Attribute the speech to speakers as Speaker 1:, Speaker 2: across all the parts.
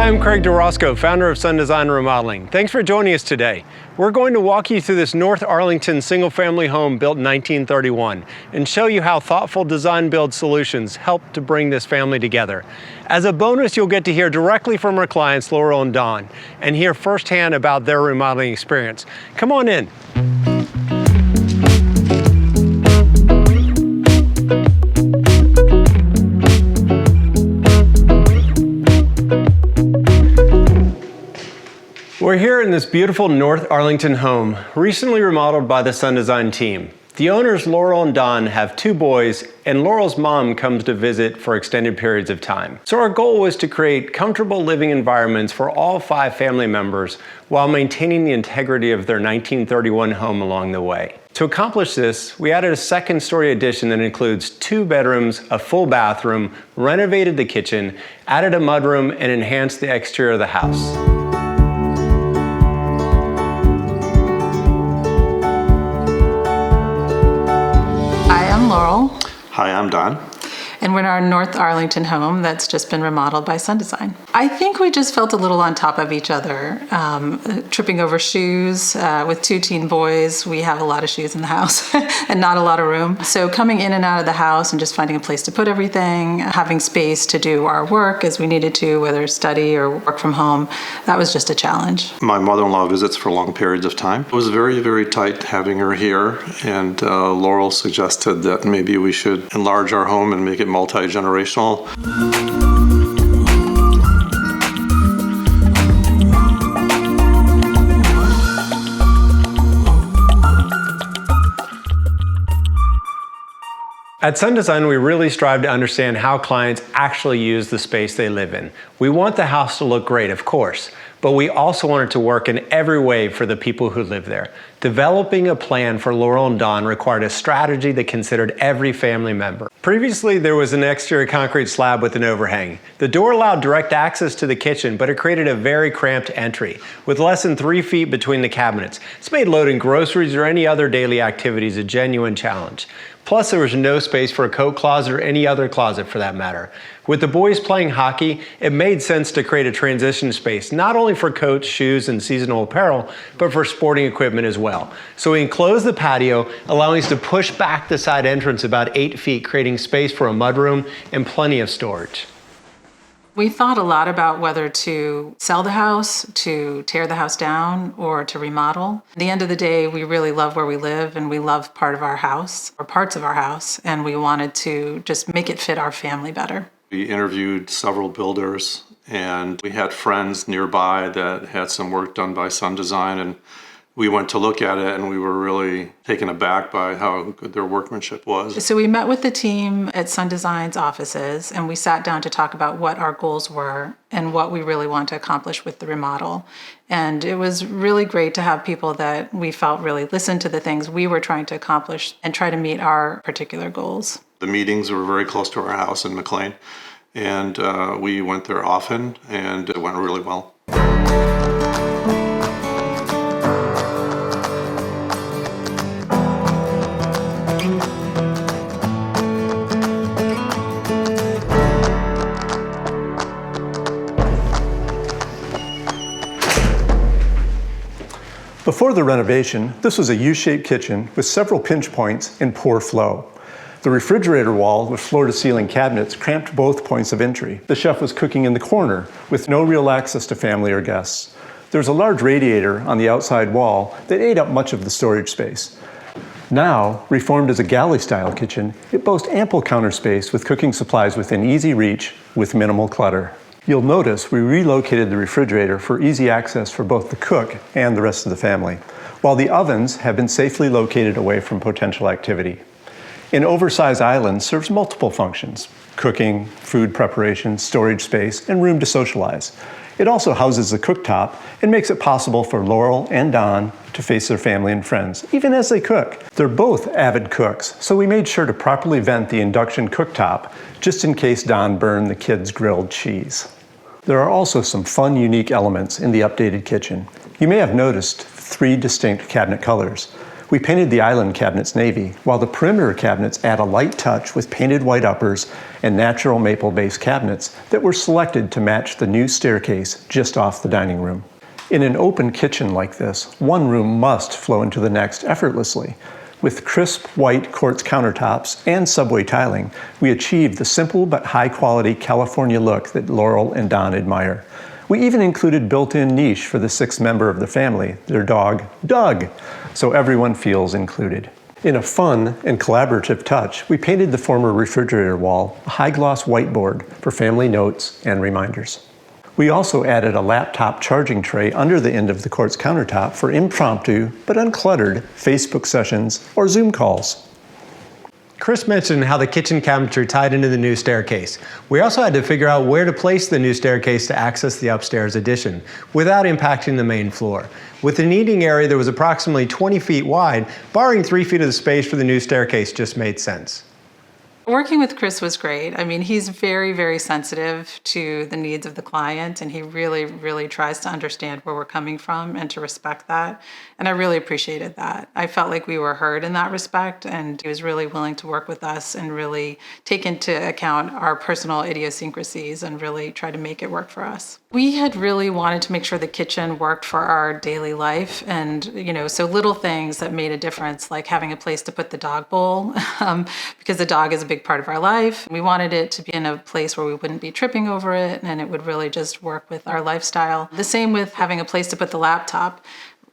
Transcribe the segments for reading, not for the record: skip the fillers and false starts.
Speaker 1: Hi, I'm Craig DeRosco, founder of Sun Design Remodeling. Thanks for joining us today. We're going to walk you through this North Arlington single-family home built in 1931 and show you how thoughtful design build solutions helped to bring this family together. As a bonus, you'll get to hear directly from our clients, Laurel and Don, and hear firsthand about their remodeling experience. Come on in. We're here in this beautiful North Arlington home, recently remodeled by the Sun Design team. The owners, Laurel and Don, have 2 boys, and Laurel's mom comes to visit for extended periods of time. So our goal was to create comfortable living environments for all 5 family members while maintaining the integrity of their 1931 home along the way. To accomplish this, we added a second-story addition that includes 2 bedrooms, a full bathroom, renovated the kitchen, added a mudroom, and enhanced the exterior of the house.
Speaker 2: I'm Laurel.
Speaker 3: Hi, I'm Don.
Speaker 2: And we're in our North Arlington home that's just been remodeled by Sun Design. I think we just felt a little on top of each other, tripping over shoes. With 2 teen boys, we have a lot of shoes in the house and not a lot of room. So coming in and out of the house and just finding a place to put everything, having space to do our work as we needed to, whether study or work from home, that was just a challenge.
Speaker 3: My mother-in-law visits for long periods of time. It was very, very tight having her here, and Laurel suggested that maybe we should enlarge our home and make it multi-generational.
Speaker 1: At Sun Design, we really strive to understand how clients actually use the space they live in. We want the house to look great, of course, but we also want it to work in every way for the people who live there. Developing a plan for Laurel and Don required a strategy that considered every family member. Previously, there was an exterior concrete slab with an overhang. The door allowed direct access to the kitchen, but it created a very cramped entry with less than 3 feet between the cabinets. This made loading groceries or any other daily activities a genuine challenge. Plus, there was no space for a coat closet or any other closet for that matter. With the boys playing hockey, it made sense to create a transition space, not only for coats, shoes, and seasonal apparel, but for sporting equipment as well. So we enclosed the patio, allowing us to push back the side entrance about 8 feet, creating space for a mudroom and plenty of storage.
Speaker 2: We thought a lot about whether to sell the house, to tear the house down, or to remodel. At the end of the day, we really love where we live and we love part of our house, or parts of our house, and we wanted to just make it fit our family better.
Speaker 3: We interviewed several builders, and we had friends nearby that had some work done by Sun Design, and we went to look at it and we were really taken aback by how good their workmanship was.
Speaker 2: So we met with the team at Sun Design's offices and we sat down to talk about what our goals were and what we really want to accomplish with the remodel. And it was really great to have people that we felt really listened to the things we were trying to accomplish and try to meet our particular goals.
Speaker 3: The meetings were very close to our house in McLean, and we went there often and it went really well.
Speaker 4: Before the renovation, this was a U-shaped kitchen with several pinch points and poor flow. The refrigerator wall with floor-to-ceiling cabinets cramped both points of entry. The chef was cooking in the corner with no real access to family or guests. There was a large radiator on the outside wall that ate up much of the storage space. Now, reformed as a galley-style kitchen, it boasts ample counter space with cooking supplies within easy reach with minimal clutter. You'll notice we relocated the refrigerator for easy access for both the cook and the rest of the family, while the ovens have been safely located away from potential activity. An oversized island serves multiple functions: cooking, food preparation, storage space, and room to socialize. It also houses the cooktop and makes it possible for Laurel and Don to face their family and friends, even as they cook. They're both avid cooks, so we made sure to properly vent the induction cooktop just in case Don burned the kids' grilled cheese. There are also some fun, unique elements in the updated kitchen. You may have noticed 3 distinct cabinet colors. We painted the island cabinets navy, while the perimeter cabinets add a light touch with painted white uppers and natural maple base cabinets that were selected to match the new staircase just off the dining room. In an open kitchen like this, one room must flow into the next effortlessly. With crisp white quartz countertops and subway tiling, we achieved the simple but high-quality California look that Laurel and Don admire. We even included built-in niche for the sixth member of the family, their dog, Doug, so everyone feels included. In a fun and collaborative touch, we painted the former refrigerator wall a high-gloss whiteboard for family notes and reminders. We also added a laptop charging tray under the end of the quartz countertop for impromptu but uncluttered Facebook sessions or Zoom calls.
Speaker 1: Chris mentioned how the kitchen cabinetry tied into the new staircase. We also had to figure out where to place the new staircase to access the upstairs addition without impacting the main floor. With an eating area that was approximately 20 feet wide, borrowing 3 feet of the space for the new staircase just made sense.
Speaker 2: Working with Chris was great. I mean, he's very, very sensitive to the needs of the client, and he really, really tries to understand where we're coming from and to respect that. And I really appreciated that. I felt like we were heard in that respect, and he was really willing to work with us and really take into account our personal idiosyncrasies and really try to make it work for us. We had really wanted to make sure the kitchen worked for our daily life, and so little things that made a difference, like having a place to put the dog bowl, because the dog is a big part of our life. We wanted it to be in a place where we wouldn't be tripping over it, and it would really just work with our lifestyle. The same with having a place to put the laptop.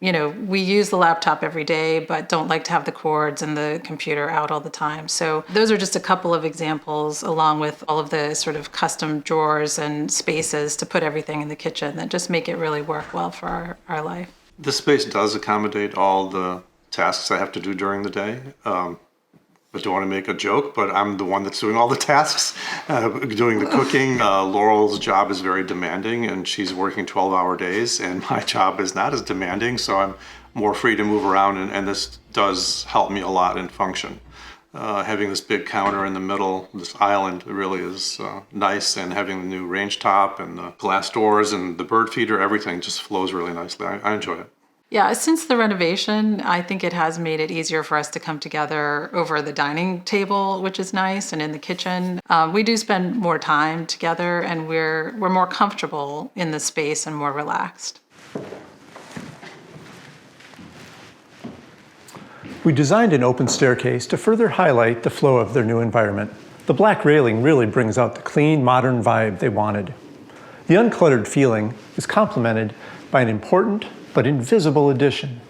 Speaker 2: We use the laptop every day, but don't like to have the cords and the computer out all the time. So those are just a couple of examples, along with all of the sort of custom drawers and spaces to put everything in the kitchen that just make it really work well for our life.
Speaker 3: This space does accommodate all the tasks I have to do during the day. I don't want to make a joke, but I'm the one that's doing all the tasks, doing the cooking. Laurel's job is very demanding, and she's working 12-hour days, and my job is not as demanding, so I'm more free to move around, and this does help me a lot in function. Having this big counter in the middle, this island, really is nice, and having the new range top and the glass doors and the bird feeder, everything just flows really nicely. I enjoy it.
Speaker 2: Yeah, since the renovation, I think it has made it easier for us to come together over the dining table, which is nice, and in the kitchen. We do spend more time together, and we're more comfortable in the space and more relaxed.
Speaker 4: We designed an open staircase to further highlight the flow of their new environment. The black railing really brings out the clean, modern vibe they wanted. The uncluttered feeling is complemented by an important but invisible addition: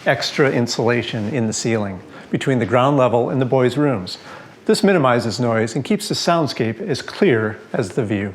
Speaker 4: extra insulation in the ceiling between the ground level and the boys' rooms. This minimizes noise and keeps the soundscape as clear as the view.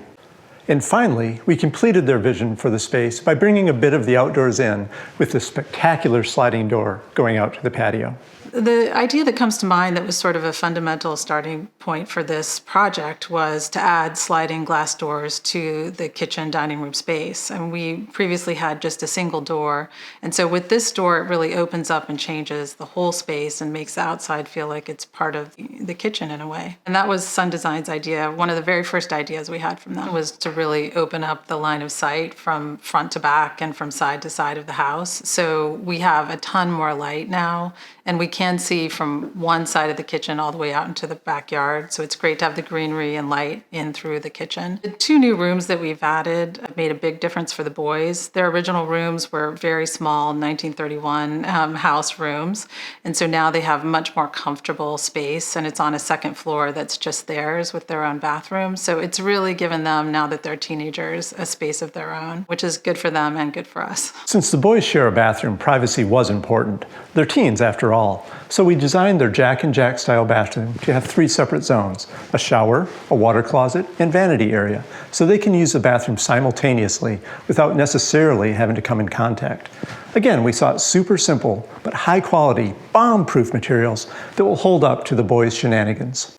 Speaker 4: And finally, we completed their vision for the space by bringing a bit of the outdoors in with the spectacular sliding door going out to the patio.
Speaker 2: The idea that comes to mind that was sort of a fundamental starting point for this project was to add sliding glass doors to the kitchen dining room space. And we previously had just a single door. And so with this door, it really opens up and changes the whole space and makes the outside feel like it's part of the kitchen in a way. And that was Sun Design's idea. One of the very first ideas we had from them was to really open up the line of sight from front to back and from side to side of the house. So we have a ton more light now, and we can see from one side of the kitchen all the way out into the backyard. So it's great to have the greenery and light in through the kitchen. The two new rooms that we've added have made a big difference for the boys. Their original rooms were very small 1931 house rooms. And so now they have much more comfortable space, and it's on a second floor that's just theirs with their own bathroom. So it's really given them, now that they're teenagers, a space of their own, which is good for them and good for us.
Speaker 4: Since the boys share a bathroom, privacy was important. They're teens after all. So we designed their Jack and Jack style bathroom to have 3 separate zones: a shower, a water closet, and vanity area, so they can use the bathroom simultaneously without necessarily having to come in contact. Again, we sought super simple but high quality, bomb-proof materials that will hold up to the boys' shenanigans.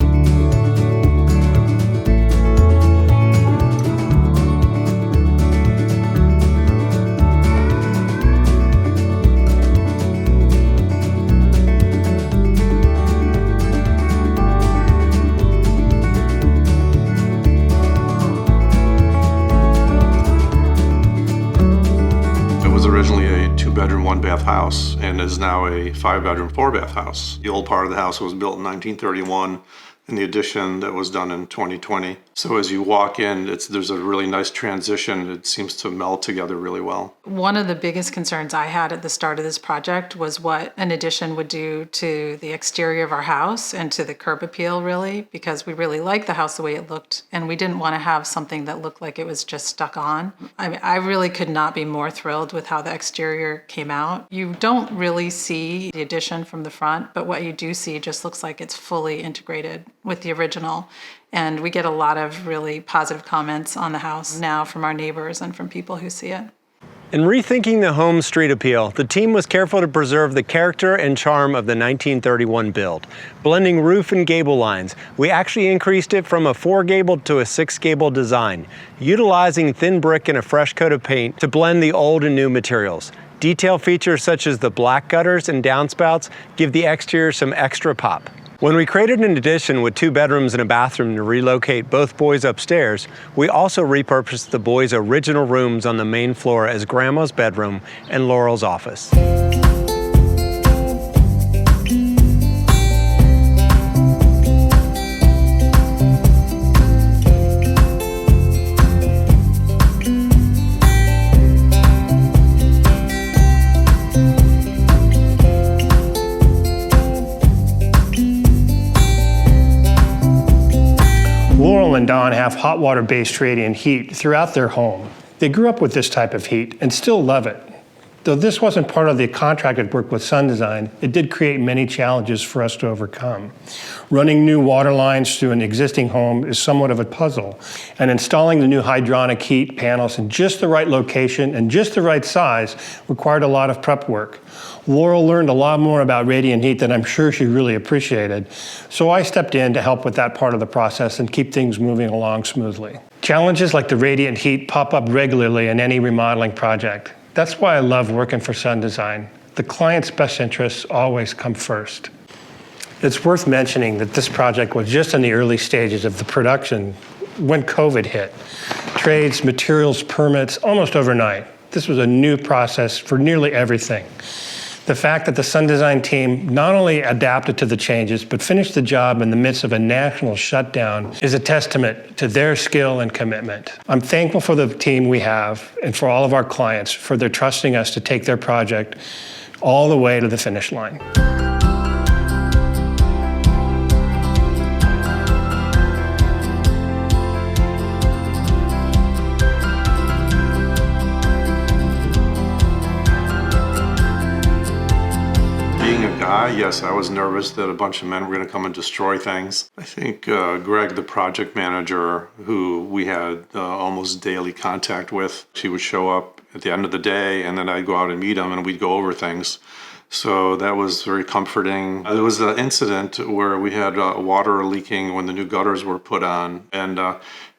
Speaker 3: Originally a 2-bedroom, 1-bath house, and and is now a 5-bedroom, 4-bath house. The old part of the house was built in 1931, and the addition that was done in 2020. So as you walk in, there's a really nice transition. It seems to meld together really well.
Speaker 2: One of the biggest concerns I had at the start of this project was what an addition would do to the exterior of our house and to the curb appeal, really, because we really liked the house the way it looked, and we didn't want to have something that looked like it was just stuck on. I really could not be more thrilled with how the exterior came out. You don't really see the addition from the front, but what you do see just looks like it's fully integrated with the original. And we get a lot of really positive comments on the house now from our neighbors and from people who see it.
Speaker 1: In rethinking the home's street appeal, the team was careful to preserve the character and charm of the 1931 build. Blending roof and gable lines, we actually increased it from a 4-gabled to a 6-gabled design, utilizing thin brick and a fresh coat of paint to blend the old and new materials. Detail features such as the black gutters and downspouts give the exterior some extra pop. When we created an addition with 2 bedrooms and a bathroom to relocate both boys upstairs, we also repurposed the boys' original rooms on the main floor as Grandma's bedroom and Laurel's office.
Speaker 5: Laurel and Dawn have hot water-based radiant heat throughout their home. They grew up with this type of heat and still love it. Though this wasn't part of the contracted work with Sun Design, it did create many challenges for us to overcome. Running new water lines through an existing home is somewhat of a puzzle, and installing the new hydronic heat panels in just the right location and just the right size required a lot of prep work. Laurel learned a lot more about radiant heat than I'm sure she really appreciated, so I stepped in to help with that part of the process and keep things moving along smoothly. Challenges like the radiant heat pop up regularly in any remodeling project. That's why I love working for Sun Design. The client's best interests always come first. It's worth mentioning that this project was just in the early stages of the production when COVID hit. Trades, materials, permits, almost overnight. This was a new process for nearly everything. The fact that the Sun Design team not only adapted to the changes, but finished the job in the midst of a national shutdown is a testament to their skill and commitment. I'm thankful for the team we have and for all of our clients for their trusting us to take their project all the way to the finish line.
Speaker 3: Yes, I was nervous that a bunch of men were going to come and destroy things. I think Greg, the project manager, who we had almost daily contact with, she would show up at the end of the day, and then I'd go out and meet him, and we'd go over things. So that was very comforting. There was an incident where we had water leaking when the new gutters were put on, and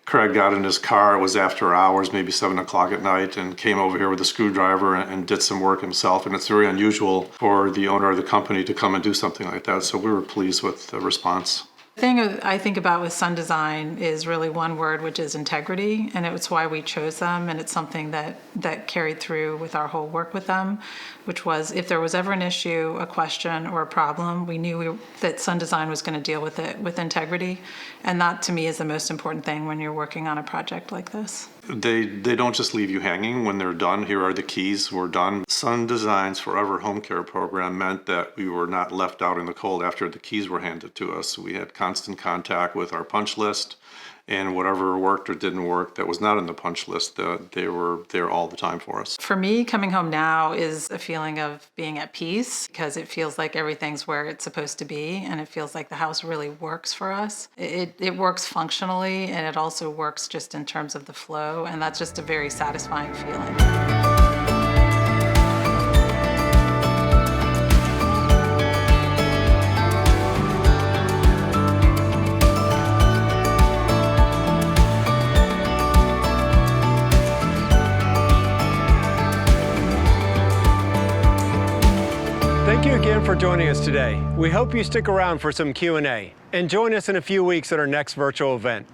Speaker 3: Craig got in his car. It was after hours, maybe 7 o'clock at night, and came over here with a screwdriver and did some work himself. And it's very unusual for the owner of the company to come and do something like that. So we were pleased with the response.
Speaker 2: The thing I think about with Sun Design is really one word, which is integrity, and it's why we chose them, and it's something that carried through with our whole work with them, which was if there was ever an issue, a question, or a problem, we knew that Sun Design was going to deal with it with integrity, and that to me is the most important thing when you're working on a project like this.
Speaker 3: They don't just leave you hanging when they're done. Here are the keys, we're done. Sun Design's Forever Home Care program meant that we were not left out in the cold after the keys were handed to us. We had constant contact with our punch list, and whatever worked or didn't work that was not in the punch list, they were there all the time for us.
Speaker 2: For me, coming home now is a feeling of being at peace because it feels like everything's where it's supposed to be, and it feels like the house really works for us. It works functionally, and it also works just in terms of the flow, and that's just a very satisfying feeling.
Speaker 1: Thank you again for joining us today. We hope you stick around for some Q&A and join us in a few weeks at our next virtual event.